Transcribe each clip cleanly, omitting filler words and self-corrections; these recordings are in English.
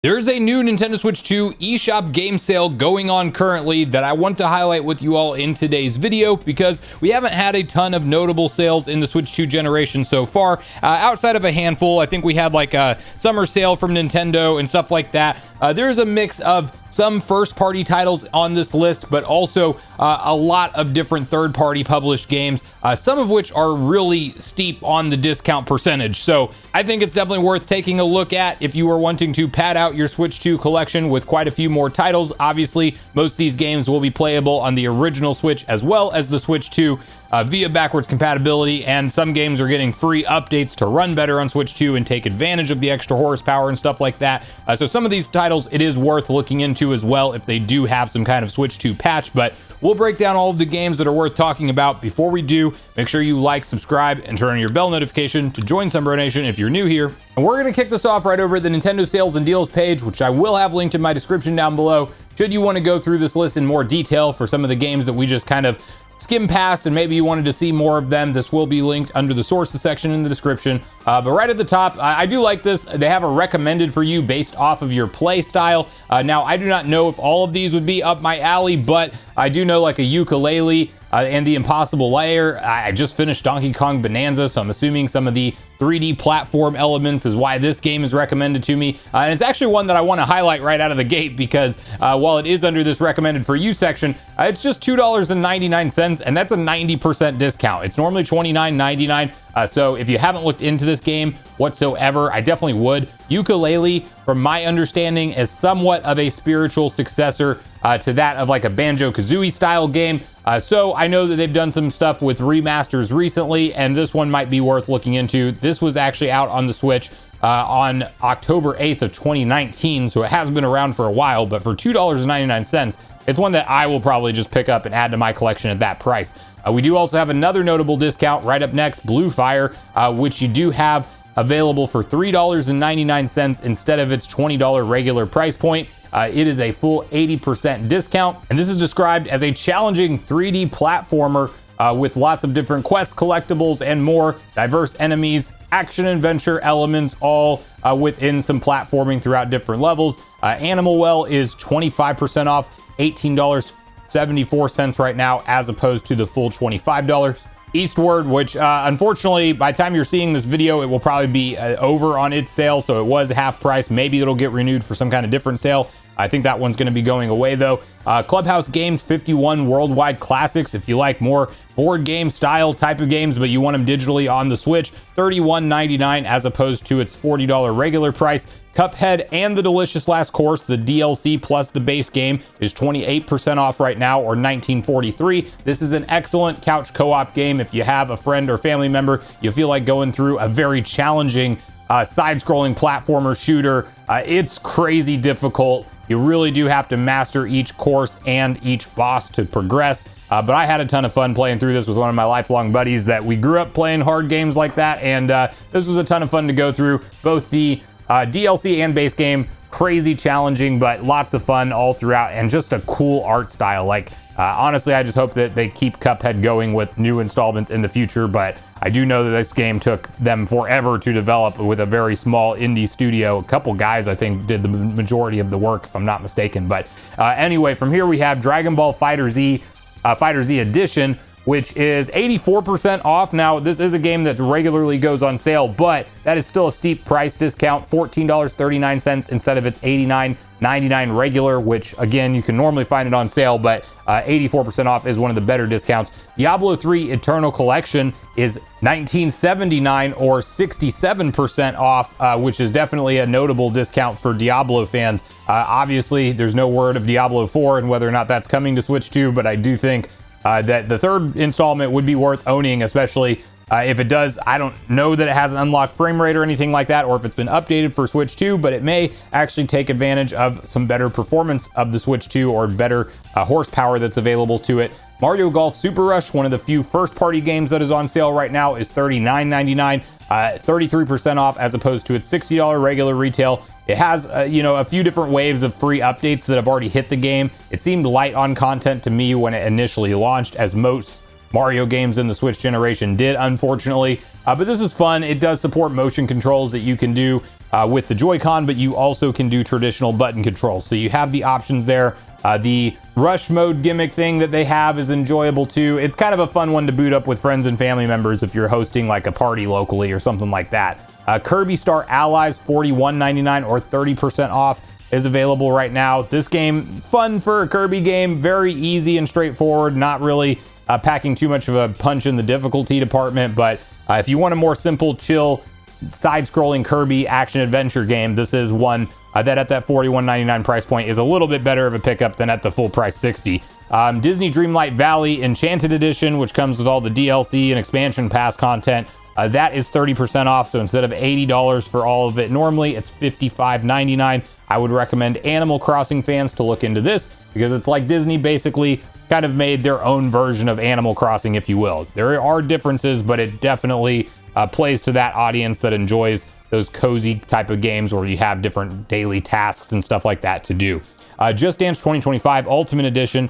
There's a new Nintendo Switch 2 eShop game sale going on currently that I want to highlight with you all in today's video because we haven't had a ton of notable sales in the Switch 2 generation so far. Outside of a handful, I think we had like a summer sale from Nintendo and stuff like that. There's a mix of some first-party titles on this list, but also a lot of different third-party published games, some of which are really steep on the discount percentage. So I think it's definitely worth taking a look at if you are wanting to pad out your Switch 2 collection with quite a few more titles. Obviously, most of these games will be playable on the original Switch as well as the Switch 2 via backwards compatibility, and some games are getting free updates to run better on Switch 2 and take advantage of the extra horsepower and stuff like that. So some of these titles it is worth looking into as well if they do have some kind of Switch 2 patch, but we'll break down all of the games that are worth talking about. Before we do, make sure you like, subscribe, and turn on your bell notification to join Sunbro Nation if you're new here. And we're going to kick this off right over at the Nintendo Sales and Deals page, which I will have linked in my description down below. Should you want to go through this list in more detail for some of the games that we just kind of skim past and maybe you wanted to see more of them, this will be linked under the sources section in the description. But right at the top, I do like this. They have a recommended for you based off of your play style. Now, I do not know if all of these would be up my alley, but I do know like a ukulele and the Impossible Lair. I just finished Donkey Kong Bonanza, so I'm assuming some of the 3D platform elements is why this game is recommended to me. And it's actually one that I want to highlight right out of the gate because while it is under this recommended for you section, it's just $2.99, and that's a 90% discount. It's normally $29.99. So if you haven't looked into this game whatsoever, I definitely would. Ukulele, from my understanding, is somewhat of a spiritual successor to that of like a Banjo-Kazooie style game. So I know that they've done some stuff with remasters recently, and this one might be worth looking into. This was actually out on the Switch on October 8th of 2019, so it has been around for a while, but for $2.99, it's one that I will probably just pick up and add to my collection at that price. We do also have another notable discount right up next, Blue Fire, which you do have available for $3.99 instead of its $20 regular price point. It is a full 80% discount, and this is described as a challenging 3D platformer with lots of different quests, collectibles, and more, diverse enemies, action adventure elements, all within some platforming throughout different levels. Animal Well is 25% off, $18.74 right now, as opposed to the full $25. Eastward, which unfortunately, by the time you're seeing this video, it will probably be over on its sale, so it was half price. Maybe it'll get renewed for some kind of different sale. I think that one's going to be going away though. Clubhouse Games 51 Worldwide Classics, if you like more board game style type of games, but you want them digitally on the Switch, $31.99 as opposed to its $40 regular price. Cuphead and the Delicious Last Course, the DLC plus the base game, is 28% off right now, or $19.43. This is an excellent couch co-op game. If you have a friend or family member, you feel like going through a very challenging side-scrolling platformer shooter. It's crazy difficult. You really do have to master each course and each boss to progress. But I had a ton of fun playing through this with one of my lifelong buddies that we grew up playing hard games like that. And this was a ton of fun to go through. Both the DLC and base game, crazy challenging, but lots of fun all throughout, and just a cool art style. Like, honestly, I just hope that they keep Cuphead going with new installments in the future, but I do know that this game took them forever to develop with a very small indie studio. A couple guys, I think, did the majority of the work, if I'm not mistaken. But anyway, from here we have Dragon Ball Fighter Z Edition, which is 84% off. Now, this is a game that regularly goes on sale, but that is still a steep price discount, $14.39 instead of its $89.99 regular, which again, you can normally find it on sale, but 84% off is one of the better discounts. Diablo 3 Eternal Collection is $19.79 or 67% off, which is definitely a notable discount for Diablo fans. Obviously, there's no word of Diablo 4 and whether or not that's coming to Switch 2, but I do think that the third installment would be worth owning, especially if it does. I don't know that it has an unlocked frame rate or anything like that, or if it's been updated for Switch 2, but it may actually take advantage of some better performance of the Switch 2 or better horsepower that's available to it. Mario Golf Super Rush, one of the few first-party games that is on sale right now, is $39.99, 33% off as opposed to its $60 regular retail. It has, a few different waves of free updates that have already hit the game. It seemed light on content to me when it initially launched, as most Mario games in the Switch generation did, unfortunately. But this is fun. It does support motion controls that you can do with the Joy-Con, but you also can do traditional button control. So you have the options there. The rush mode gimmick thing that they have is enjoyable too. It's kind of a fun one to boot up with friends and family members if you're hosting like a party locally or something like that. Kirby Star Allies, $41.99 or 30% off is available right now. This game, fun for a Kirby game, very easy and straightforward, not really packing too much of a punch in the difficulty department, but if you want a more simple, chill, side-scrolling Kirby action-adventure game, this is one that at that $41.99 price point is a little bit better of a pickup than at the full price $60. Disney Dreamlight Valley Enchanted Edition, which comes with all the DLC and expansion pass content, that is 30% off. So instead of $80 for all of it normally, it's $55.99. I would recommend Animal Crossing fans to look into this because it's like Disney basically kind of made their own version of Animal Crossing, if you will. There are differences, but it definitely plays to that audience that enjoys those cozy type of games where you have different daily tasks and stuff like that to do. Just Dance 2025 Ultimate Edition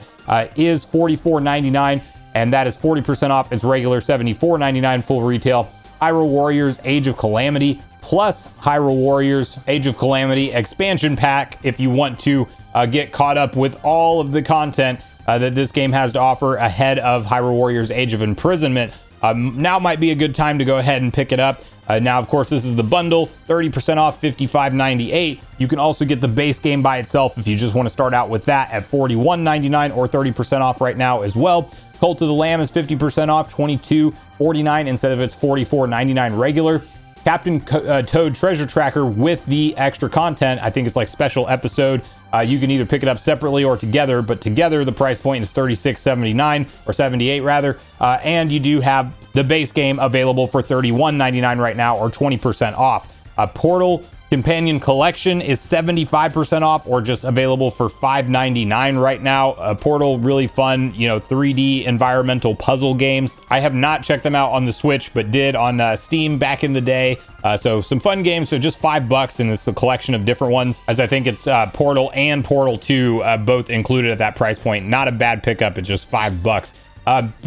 is $44.99, and that is 40% off its regular $74.99 full retail. Hyrule Warriors Age of Calamity plus Hyrule Warriors Age of Calamity expansion pack if you want to get caught up with all of the content that this game has to offer ahead of Hyrule Warriors Age of Imprisonment. Now might be a good time to go ahead and pick it up. Now, of course, this is the bundle, 30% off, $55.98. You can also get the base game by itself if you just want to start out with that at $41.99 or 30% off right now as well. Cult of the Lamb is 50% off, $22.49 instead of its $44.99 regular. Captain Toad Treasure Tracker with the extra content, I think it's like special episode. You can either pick it up separately or together, but together the price point is $36.79 or $78 rather. And you do have the base game available for $31.99 right now or 20% off. Portal Companion Collection is 75% off or just available for $5.99 right now. Portal, really fun, 3D environmental puzzle games. I have not checked them out on the Switch, but did on Steam back in the day. So some fun games, so just $5, and it's a collection of different ones, as I think it's Portal and Portal 2 both included at that price point. Not a bad pickup, it's just $5.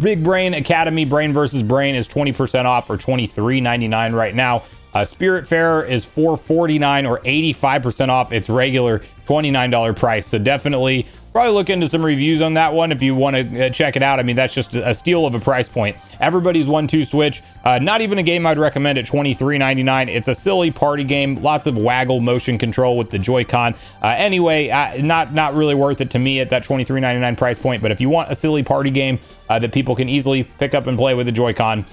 Big Brain Academy Brain vs. Brain is 20% off or $23.99 right now. Spiritfarer is $4.49 or 85% off its regular $29 price. So definitely probably look into some reviews on that one if you want to check it out. I mean, that's just a steal of a price point. Everybody's 1-2 Switch, not even a game I'd recommend at $23.99. It's a silly party game, lots of waggle motion control with the Joy-Con. Anyway, not really worth it to me at that $23.99 price point. But if you want a silly party game that people can easily pick up and play with the Joy-Con,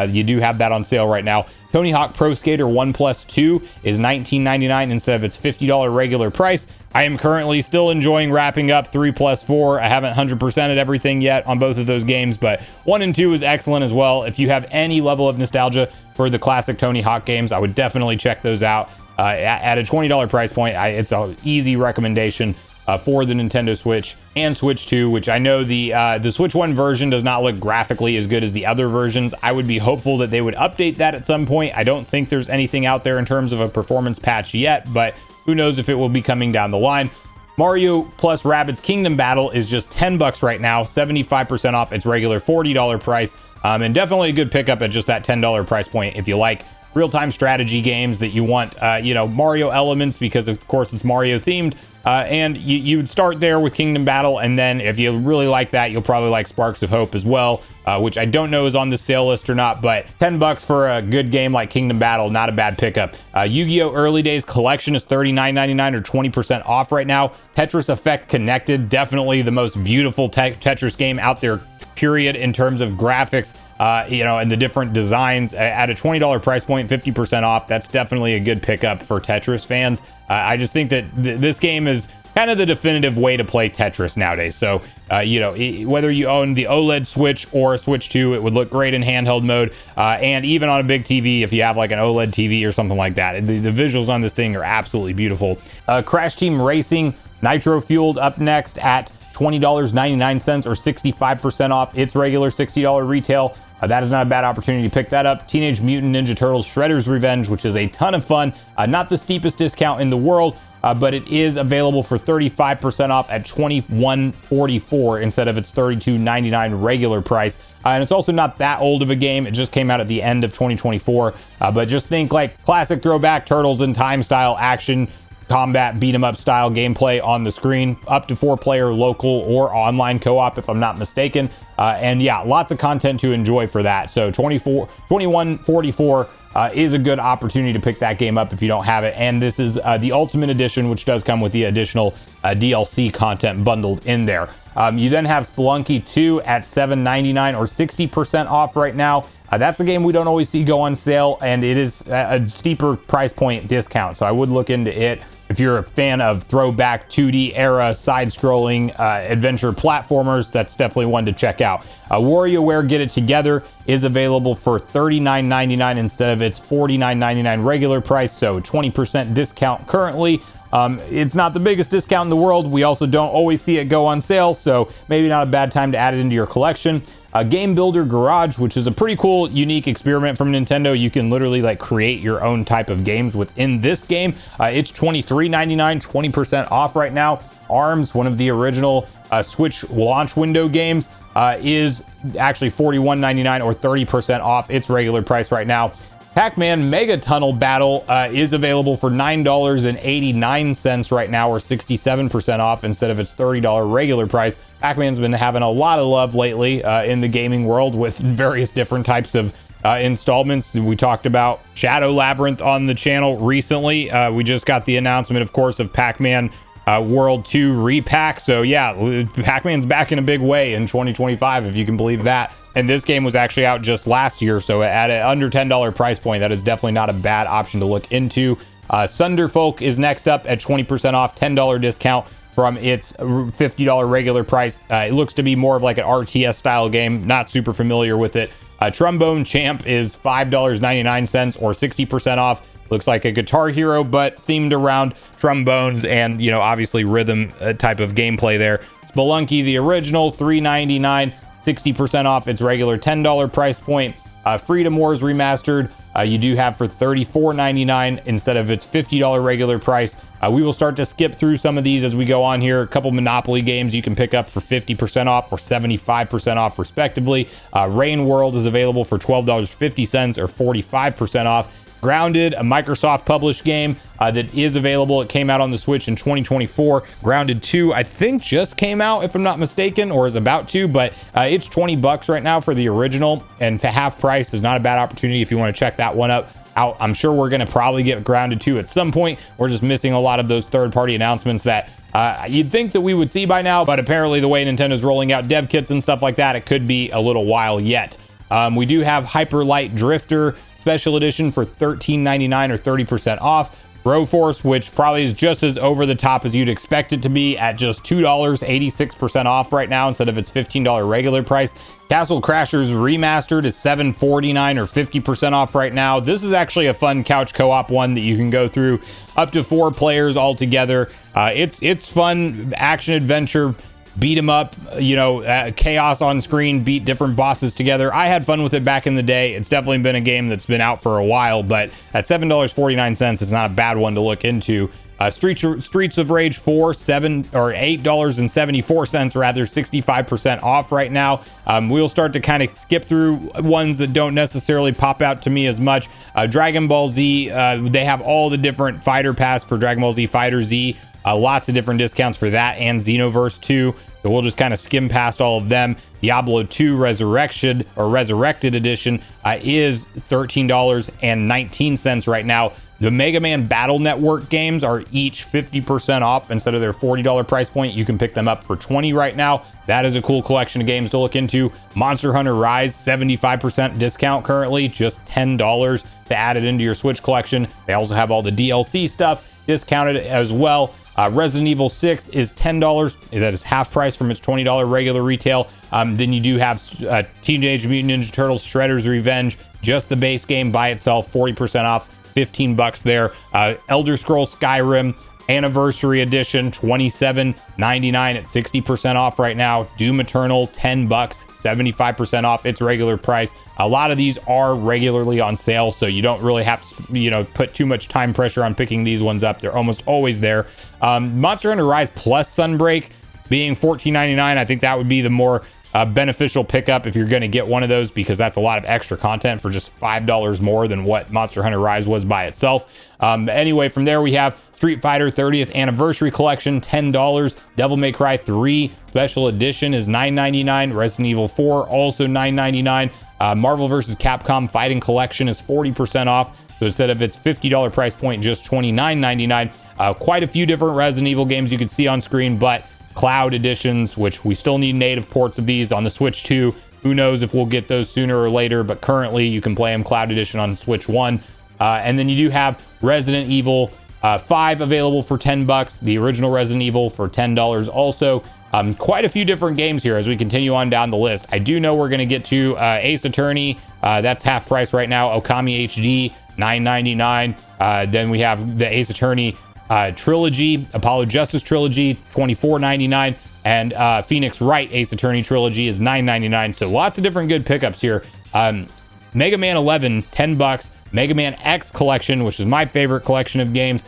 you do have that on sale right now. Tony Hawk Pro Skater 1+2 is $19.99 instead of its $50 regular price. I am currently still enjoying wrapping up 3+4. I haven't 100%ed everything yet on both of those games, but 1 and 2 is excellent as well. If you have any level of nostalgia for the classic Tony Hawk games, I would definitely check those out. At a $20 price point, it's an easy recommendation for the Nintendo Switch and Switch 2, which I know the Switch 1 version does not look graphically as good as the other versions. I would be hopeful that they would update that at some point. I don't think there's anything out there in terms of a performance patch yet, but who knows if it will be coming down the line. Mario plus Rabbids Kingdom Battle is just $10 right now, 75% off its regular $40 price, and definitely a good pickup at just that $10 price point if you like real-time strategy games that you want, Mario elements, because of course it's Mario themed. And you would start there with Kingdom Battle, and then if you really like that, you'll probably like Sparks of Hope as well, which I don't know is on the sale list or not, but $10 for a good game like Kingdom Battle, not a bad pickup. Yu-Gi-Oh! Early Days Collection is $39.99 or 20% off right now. Tetris Effect Connected, definitely the most beautiful Tetris game out there, period, in terms of graphics, and the different designs. At a $20 price point, 50% off, that's definitely a good pickup for Tetris fans. I just think that this game is kind of the definitive way to play Tetris nowadays. So, whether you own the OLED Switch or a Switch 2, it would look great in handheld mode, and even on a big TV if you have like an OLED TV or something like that. The visuals on this thing are absolutely beautiful. Crash Team Racing Nitro Fueled up next at $20.99 or 65% off its regular $60 retail. That is not a bad opportunity to pick that up. Teenage Mutant Ninja Turtles Shredder's Revenge, which is a ton of fun. Not the steepest discount in the world, but it is available for 35% off at $21.44 instead of its $32.99 regular price. And it's also not that old of a game. It just came out at the end of 2024. But just think like classic throwback Turtles in Time style action, combat, beat 'em up style gameplay on the screen, up to 4-player local or online co-op if I'm not mistaken. And yeah, lots of content to enjoy for that. So $21.44 is a good opportunity to pick that game up if you don't have it. And this is the Ultimate Edition, which does come with the additional DLC content bundled in there. You then have Spelunky 2 at $7.99 or 60% off right now. That's a game we don't always see go on sale, and it is a steeper price point discount, so I would look into it if you're a fan of throwback 2D era side-scrolling adventure platformers. That's definitely one to check out. WarioWare Get It Together is available for $39.99 instead of its $49.99 regular price, so 20% discount currently. It's not the biggest discount in the world. We also don't always see it go on sale, so maybe not a bad time to add it into your collection. Game Builder Garage, which is a pretty cool, unique experiment from Nintendo. You can literally like create your own type of games within this game. It's $23.99, 20% off right now. ARMS, one of the original Switch launch window games, is actually $41.99 or 30% off its regular price right now. Pac-Man Mega Tunnel Battle is available for $9.89 right now, or 67% off instead of its $30 regular price. Pac-Man's been having a lot of love lately in the gaming world with various different types of installments. We talked about Shadow Labyrinth on the channel recently. We just got the announcement, of course, of Pac-Man World 2 Repack. So yeah, Pac-Man's back in a big way in 2025, if you can believe that. And this game was actually out just last year, so at an under $10 price point, that is definitely not a bad option to look into. Thunderfolk is next up at 20% off, $10 discount from its $50 regular price. It looks to be more of like an RTS style game, not super familiar with it. Trombone Champ is $5.99 or 60% off. Looks like a Guitar Hero, but themed around trombones and, you know, obviously rhythm type of gameplay there. Spelunky, the original, $3.99. 60% off its regular $10 price point. Freedom Wars Remastered, you do have for $34.99 instead of its $50 regular price. We will start to skip through some of these as we go on here. A couple Monopoly games you can pick up for 50% off or 75% off respectively. Rain World is available for $12.50 or 45% off. Grounded, a Microsoft published game that is available. It came out on the Switch in 2024. Grounded 2, I think, just came out, if I'm not mistaken, or is about to, but it's $20 right now for the original, and to half price is not a bad opportunity if you want to check that one out. I'm sure we're going to probably get Grounded 2 at some point. We're just missing a lot of those third-party announcements that you'd think that we would see by now, but apparently the way Nintendo's rolling out dev kits and stuff like that, it could be a little while yet. We do have Hyper Light Drifter Special Edition for $13.99 or 30% off. Broforce, which probably is just as over the top as you'd expect it to be, at just $2, 86% off right now instead of its $15 regular price. Castle Crashers Remastered is $7.49 or 50% off right now. This is actually a fun couch co-op one that you can go through up to 4 players all together. It's fun action adventure, beat 'em up, chaos on screen, beat different bosses together. I had fun with it back in the day. It's definitely been a game that's been out for a while, but at $7.49, it's not a bad one to look into. Streets of Rage 4, $8.74 rather, 65% off right now. We'll start to kind of skip through ones that don't necessarily pop out to me as much. Dragon Ball Z, they have all the different fighter pass for Dragon Ball Z Fighter Z. Lots of different discounts for that and Xenoverse 2. So we'll just kind of skim past all of them. Diablo 2 Resurrected Edition is $13.19 right now. The Mega Man Battle Network games are each 50% off instead of their $40 price point. You can pick them up for $20 right now. That is a cool collection of games to look into. Monster Hunter Rise, 75% discount currently, just $10 to add it into your Switch collection. They also have all the DLC stuff discounted as well. Resident Evil 6 is $10. That is half price from its $20 regular retail. Then you do have Teenage Mutant Ninja Turtles Shredder's Revenge, just the base game by itself, 40% off, $15 there. Elder Scrolls Skyrim, Anniversary Edition, $27.99 at 60% off right now. Doom Eternal, $10, 75% off its regular price. A lot of these are regularly on sale, so you don't really have to, put too much time pressure on picking these ones up. They're almost always there. Monster Hunter Rise plus Sunbreak being $14.99, I think that would be the more beneficial pickup if you're going to get one of those, because that's a lot of extra content for just $5 more than what Monster Hunter Rise was by itself. Anyway, from there we have Street Fighter 30th Anniversary Collection, $10. Devil May Cry 3 Special Edition is $9.99. Resident Evil 4 also $9.99. Marvel vs. Capcom Fighting Collection is 40% off. So instead of its $50 price point, just $29.99. Quite a few different Resident Evil games you can see on screen, but cloud editions, which we still need native ports of these on the Switch 2. Who knows if we'll get those sooner or later, but currently you can play them cloud edition on Switch 1. And then you do have Resident Evil 5 available for $10, the original Resident Evil for $10 also. Quite a few different games here as we continue on down the list. I do know we're going to get to Ace Attorney. That's half price right now. Okami HD, $9.99. Then we have the Ace Attorney Trilogy, Apollo Justice Trilogy, $24.99. And Phoenix Wright Ace Attorney Trilogy is $9.99. So lots of different good pickups here. Mega Man 11, $10. Mega Man X Collection, which is my favorite collection of games,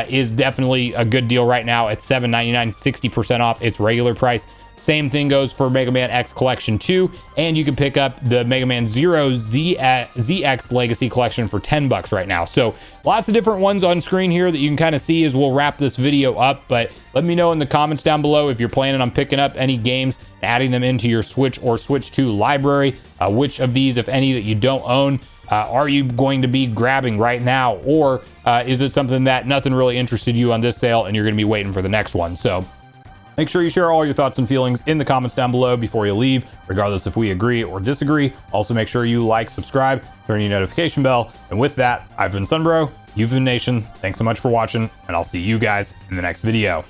is definitely a good deal right now at $7.99, 60% off its regular price. Same thing goes for Mega Man X Collection 2, and you can pick up the Mega Man Zero ZX Legacy Collection for $10 right now. So lots of different ones on screen here that you can kind of see as we'll wrap this video up, but let me know in the comments down below if you're planning on picking up any games, adding them into your Switch or Switch 2 library. Which of these, if any, that you don't own, are you going to be grabbing right now? Or is it something that nothing really interested you on this sale and you're going to be waiting for the next one? So make sure you share all your thoughts and feelings in the comments down below before you leave, regardless if we agree or disagree. Also, make sure you like, subscribe, turn your notification bell. And with that, I've been Sunbro, you've been Nation. Thanks so much for watching, and I'll see you guys in the next video.